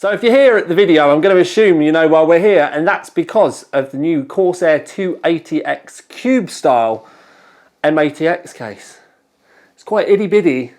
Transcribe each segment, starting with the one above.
So if you're here at the video, I'm going to assume you know why we're here, and that's because of the new Corsair 280X Cube style MATX case. It's quite itty bitty,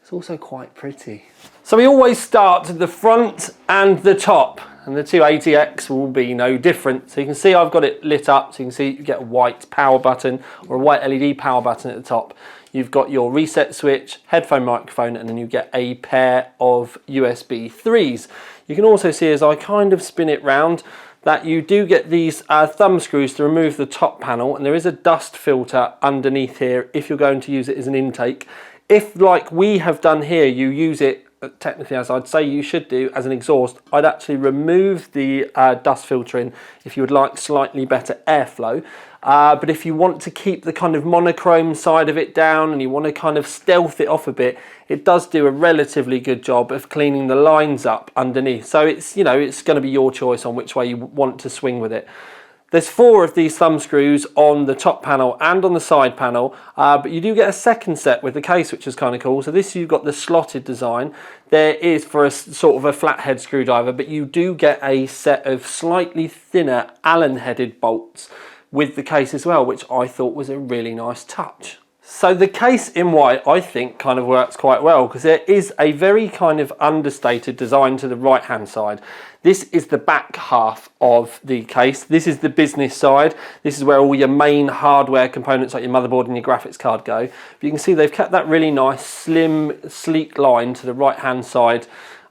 it's also quite pretty. So we always start at the front and the top, and the 280X will be no different. So you can see I've got it lit up, so you can see you get a white power button or a white LED power button at the top. You've got your reset switch, headphone microphone, and then you get a pair of USB 3s. You can also see as I kind of spin it round that you do get these thumb screws to remove the top panel, and there is a dust filter underneath here if you're going to use it as an intake. If, like we have done here, you use it technically, as I'd say you should do, as an exhaust, I'd actually remove the dust filtering if you would like slightly better airflow. But if you want to keep the kind of monochrome side of it down and you want to kind of stealth it off a bit, it does do a relatively good job of cleaning the lines up underneath. So it's, you know, it's going to be your choice on which way you want to swing with it. There's 4 of these thumb screws on the top panel and on the side panel, but you do get a second set with the case, which is kind of cool. So this, you've got the slotted design. There is for a sort of a flathead screwdriver, but you do get a set of slightly thinner Allen-headed bolts with the case as well, which I thought was a really nice touch. So the case in white, I think, kind of works quite well because there is a very kind of understated design to the right hand side. This is the back half of the case. This is the business side. This is where all your main hardware components like your motherboard and your graphics card go. But you can see they've kept that really nice, slim, sleek line to the right hand side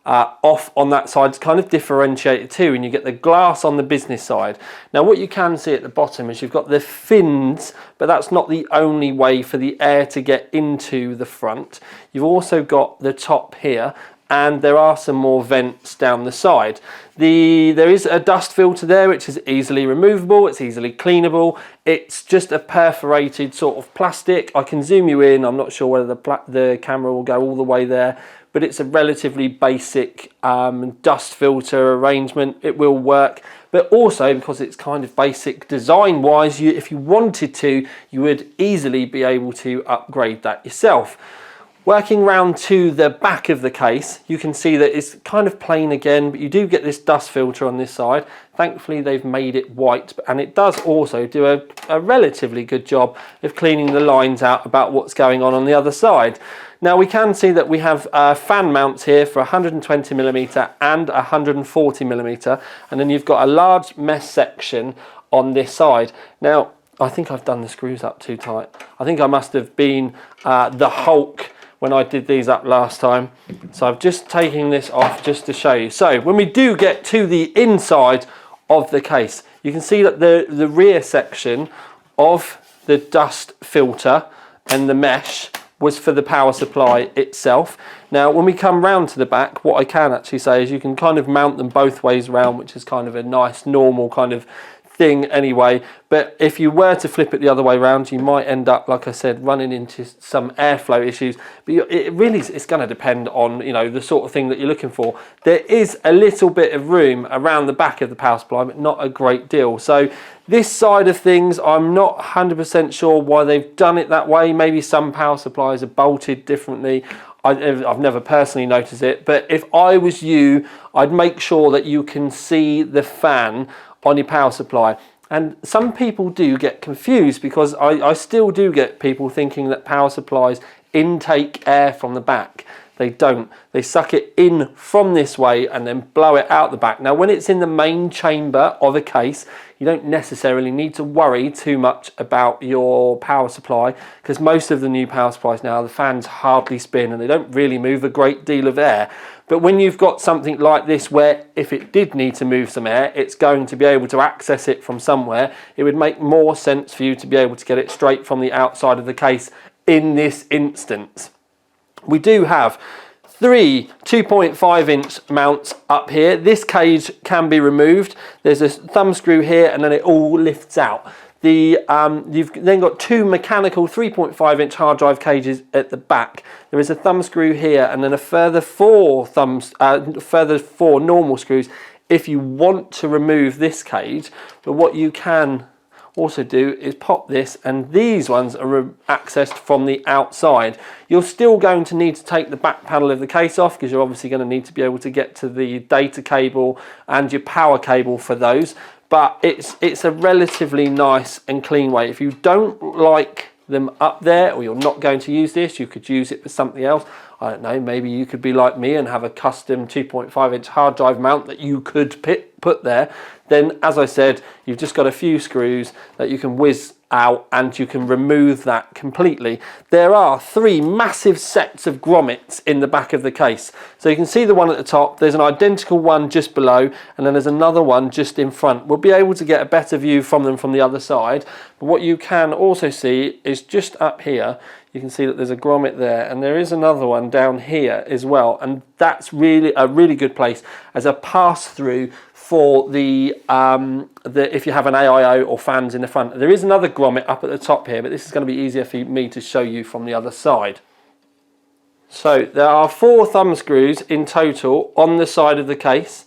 off on that side to kind of differentiate it too, and you get the glass on the business side. Now what you can see at the bottom is you've got the fins, but that's not the only way for the air to get into the front. You've also got the top here, and there are some more vents down the side. There is a dust filter there which is easily removable, it's easily cleanable. It's just a perforated sort of plastic. I can zoom you in, I'm not sure whether the camera will go all the way there, but it's a relatively basic dust filter arrangement. It will work, but also because it's kind of basic design wise, if you wanted to, you would easily be able to upgrade that yourself. Working round to the back of the case, you can see that it's kind of plain again, but you do get this dust filter on this side. Thankfully they've made it white, and it does also do a relatively good job of cleaning the lines out about what's going on the other side. Now we can see that we have fan mounts here for 120mm and 140mm, and then you've got a large mesh section on this side. Now I think I've done the screws up too tight. I think I must have been the Hulk when I did these up last time. So I've just taken this off just to show you. So when we do get to the inside of the case, you can see that the rear section of the dust filter and the mesh was for the power supply itself. Now when we come round to the back, what I can actually say is you can kind of mount them both ways around, which is kind of a nice normal kind of thing anyway. But if you were to flip it the other way around, you might end up, like I said, running into some airflow issues. But it really it's going to depend on, you know, the sort of thing that you're looking for. There is a little bit of room around the back of the power supply, but not a great deal. So this side of things, I'm not 100% sure why they've done it that way. Maybe some power supplies are bolted differently. I've never personally noticed it, but if I was you, I'd make sure that you can see the fan on your power supply. And some people do get confused because I still do get people thinking that power supplies intake air from the back. They don't. They suck it in from this way and then blow it out the back. Now when it's in the main chamber of a case, you don't necessarily need to worry too much about your power supply, because most of the new power supplies now, the fans hardly spin and they don't really move a great deal of air. But when you've got something like this where if it did need to move some air, it's going to be able to access it from somewhere, it would make more sense for you to be able to get it straight from the outside of the case in this instance. We do have 3 2.5-inch mounts up here. This cage can be removed. There's a thumb screw here and then it all lifts out. You've then got 2 mechanical 3.5-inch hard drive cages at the back. There is a thumb screw here and then a further 4 normal screws if you want to remove this cage. But what you can also do is pop this, and these ones are accessed from the outside. You're still going to need to take the back panel of the case off, because you're obviously going to need to be able to get to the data cable and your power cable for those, but it's a relatively nice and clean way. If you don't like them up there, or you're not going to use this, you could use it for something else. I don't know, maybe you could be like me and have a custom 2.5-inch hard drive mount that you could put there. Then, as I said, you've just got a few screws that you can whiz out and you can remove that completely. There are 3 massive sets of grommets in the back of the case. So you can see the one at the top, there's an identical one just below, and then there's another one just in front. We'll be able to get a better view from them from the other side. But what you can also see is just up here, you can see that there's a grommet there, and there is another one down here as well, and that's really a really good place as a pass-through for the if you have an AIO or fans in the front. There is another grommet up at the top here, but this is going to be easier for me to show you from the other side. So there are 4 thumb screws in total on the side of the case.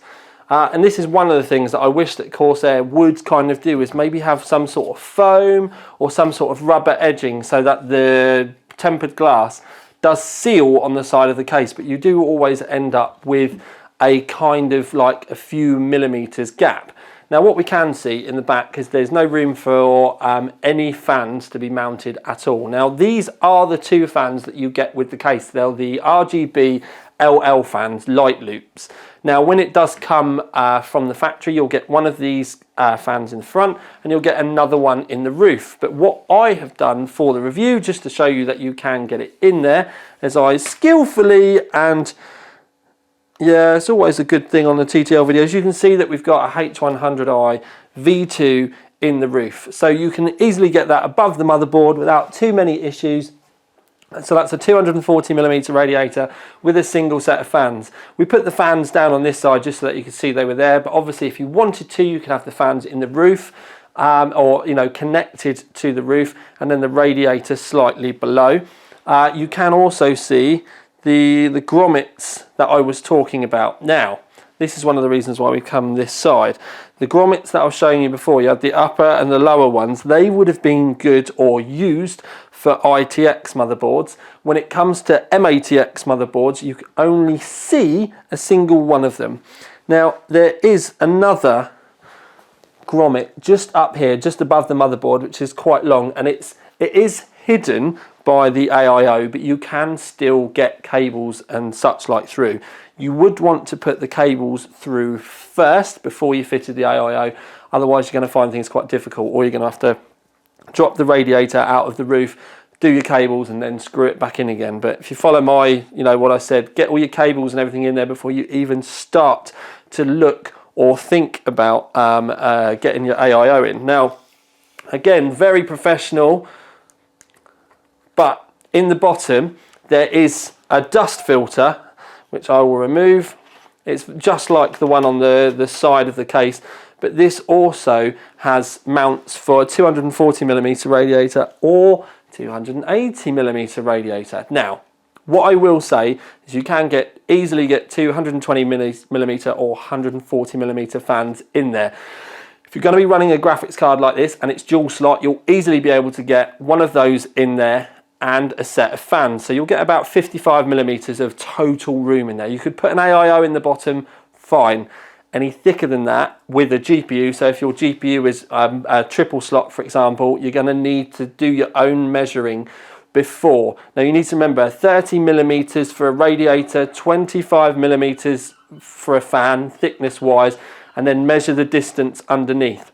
And this is one of the things that I wish that Corsair would kind of do, is maybe have some sort of foam or some sort of rubber edging so that the tempered glass does seal on the side of the case, but you do always end up with a kind of like a few millimeters gap. Now what we can see in the back is there's no room for any fans to be mounted at all. Now these are the 2 fans that you get with the case. They're the RGB LL fans, light loops. Now when it does come from the factory, you'll get one of these fans in the front and you'll get another one in the roof. But what I have done for the review, just to show you that you can get it in there, is I skillfully, and yeah, it's always a good thing on the TTL videos, you can see that we've got a H100i V2 in the roof. So you can easily get that above the motherboard without too many issues. So that's a 240mm radiator with a single set of fans. We put the fans down on this side just so that you could see they were there, but obviously if you wanted to, you could have the fans in the roof, or connected to the roof, and then the radiator slightly below. You can also see the grommets that I was talking about. Now, this is one of the reasons why we come this side. The grommets that I was showing you before, you had the upper and the lower ones, they would have been good or used for ITX motherboards. When it comes to MATX motherboards, you can only see a single one of them. Now, there is another grommet just up here, just above the motherboard, which is quite long, and it is hidden by the AIO, but you can still get cables and such like through. You would want to put the cables through first before you fitted the AIO, otherwise you're going to find things quite difficult, or you're going to have to drop the radiator out of the roof, do your cables, and then screw it back in again. But if you follow my, what I said, get all your cables and everything in there before you even start to look or think about getting your AIO in. Now, again, very professional, but in the bottom there is a dust filter, which I will remove. It's just like the one on the side of the case, but this also has mounts for a 240mm radiator or 280mm radiator. Now, what I will say is you can easily get 220mm or 140mm fans in there. If you're going to be running a graphics card like this and it's dual slot, you'll easily be able to get one of those in there and a set of fans. So you'll get about 55mm of total room in there. You could put an AIO in the bottom, fine. Any thicker than that with a GPU, so if your GPU is a triple slot, for example, you're going to need to do your own measuring before. Now you need to remember 30mm for a radiator, 25mm for a fan, thickness wise, and then measure the distance underneath.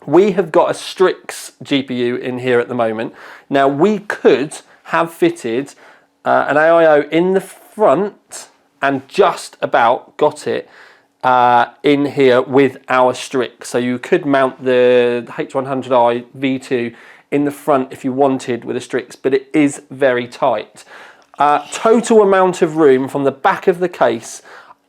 We have got a Strix GPU in here at the moment. Now we could have fitted an AIO in the front and just about got it in here with our Strix. So you could mount the H100i V2 in the front if you wanted with a Strix, but it is very tight. Total amount of room from the back of the case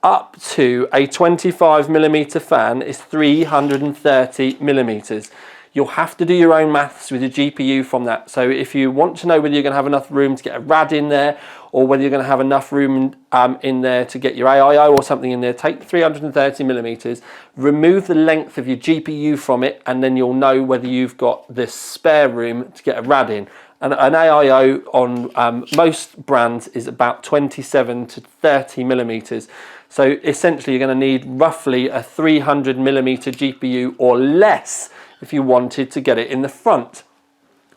up to a 25mm fan is 330mm. you'll have to do your own maths with your GPU from that. So if you want to know whether you're going to have enough room to get a RAD in there, or whether you're going to have enough room in there to get your AIO or something in there, take 330mm, remove the length of your GPU from it, and then you'll know whether you've got the spare room to get a RAD in. And an AIO on most brands is about 27 to 30mm. So essentially you're going to need roughly a 300mm GPU or less if you wanted to get it in the front.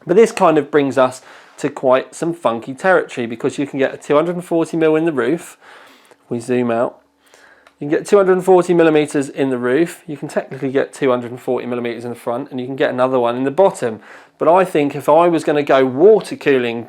But this kind of brings us to quite some funky territory, because you can get a 240mm in the roof. If we zoom out, you can get 240mm in the roof. You can technically get 240mm in the front, and you can get another one in the bottom. But I think if I was going to go water cooling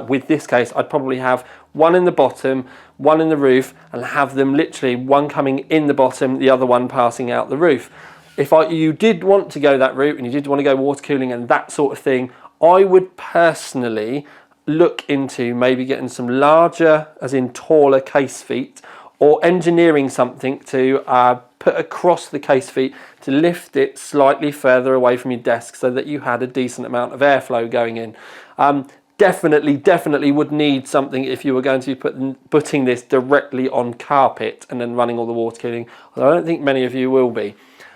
with this case, I'd probably have one in the bottom, one in the roof, and have them literally one coming in the bottom, the other one passing out the roof. If you did want to go that route and you did want to go water cooling and that sort of thing, I would personally look into maybe getting some larger, as in taller case feet, or engineering something to put across the case feet to lift it slightly further away from your desk so that you had a decent amount of airflow going in. Definitely would need something if you were going to be putting this directly on carpet and then running all the water cooling. Although I don't think many of you will be.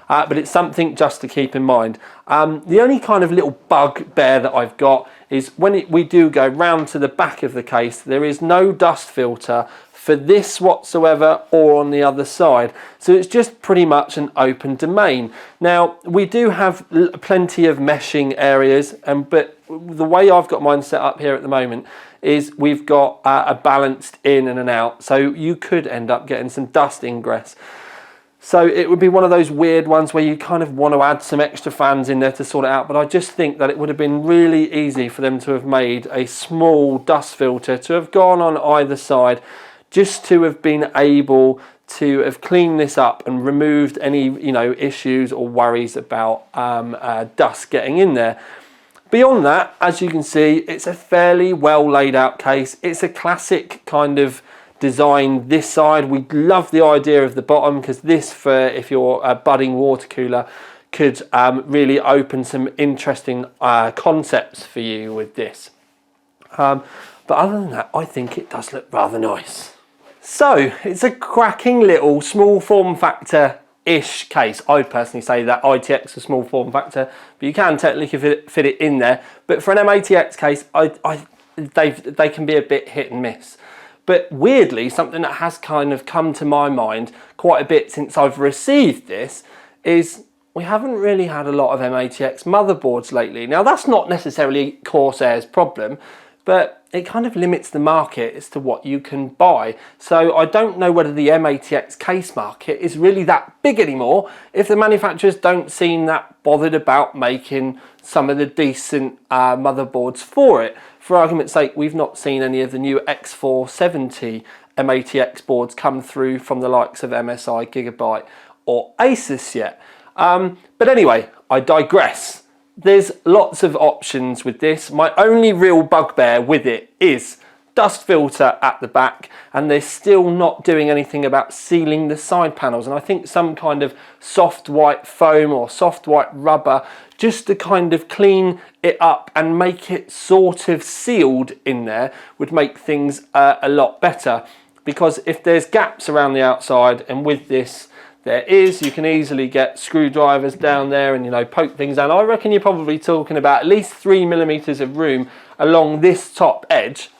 But it's something just to keep in mind. The only kind of little bugbear that I've got is when we do go round to the back of the case, there is no dust filter for this whatsoever or on the other side. So it's just pretty much an open domain. Now, we do have plenty of meshing areas, but the way I've got mine set up here at the moment is we've got a balanced in and an out. So you could end up getting some dust ingress. So it would be one of those weird ones where you kind of want to add some extra fans in there to sort it out. But I just think that it would have been really easy for them to have made a small dust filter to have gone on either side, just to have been able to have cleaned this up and removed any, issues or worries about dust getting in there. Beyond that, as you can see, it's a fairly well laid out case. It's a classic kind of design this side. We love the idea of the bottom, because this, for if you're a budding water cooler, could really open some interesting concepts for you with this. But other than that, I think it does look rather nice. So it's a cracking little small form factor-ish case. I'd personally say that ITX is a small form factor, but you can technically fit it in there. But for an MATX case, they can be a bit hit and miss. But weirdly, something that has kind of come to my mind quite a bit since I've received this is we haven't really had a lot of MATX motherboards lately. Now, that's not necessarily Corsair's problem, but it kind of limits the market as to what you can buy. So I don't know whether the MATX case market is really that big anymore if the manufacturers don't seem that bothered about making some of the decent motherboards for it. For argument's sake, we've not seen any of the new X470 MATX boards come through from the likes of MSI, Gigabyte or Asus yet. But anyway, I digress. There's lots of options with this. My only real bugbear with it is dust filter at the back, and they're still not doing anything about sealing the side panels. And I think some kind of soft white foam or soft white rubber just to kind of clean it up and make it sort of sealed in there would make things a lot better. Because if there's gaps around the outside, and with this there is, you can easily get screwdrivers down there and poke things down. I reckon you're probably talking about at least 3mm of room along this top edge.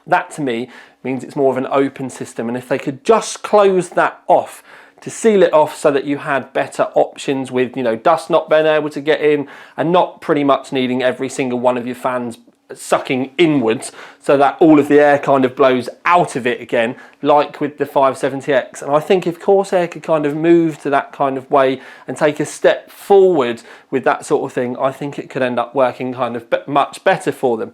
That to me means it's more of an open system, and if they could just close that off to seal it off so that you had better options with dust not being able to get in, and not pretty much needing every single one of your fans sucking inwards so that all of the air kind of blows out of it again, like with the 570X. And I think if Corsair could kind of move to that kind of way and take a step forward with that sort of thing, I think it could end up working kind of much better for them.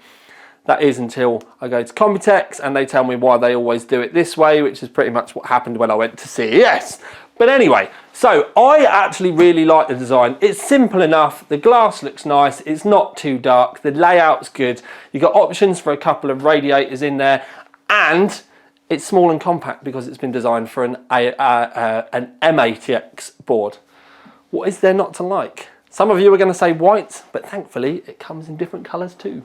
That is until I go to Computex and they tell me why they always do it this way, which is pretty much what happened when I went to CES. But anyway, so I actually really like the design. It's simple enough, the glass looks nice, it's not too dark, the layout's good, you've got options for a couple of radiators in there, and it's small and compact because it's been designed for an MATX board. What is there not to like? Some of you are going to say white, but thankfully it comes in different colours too.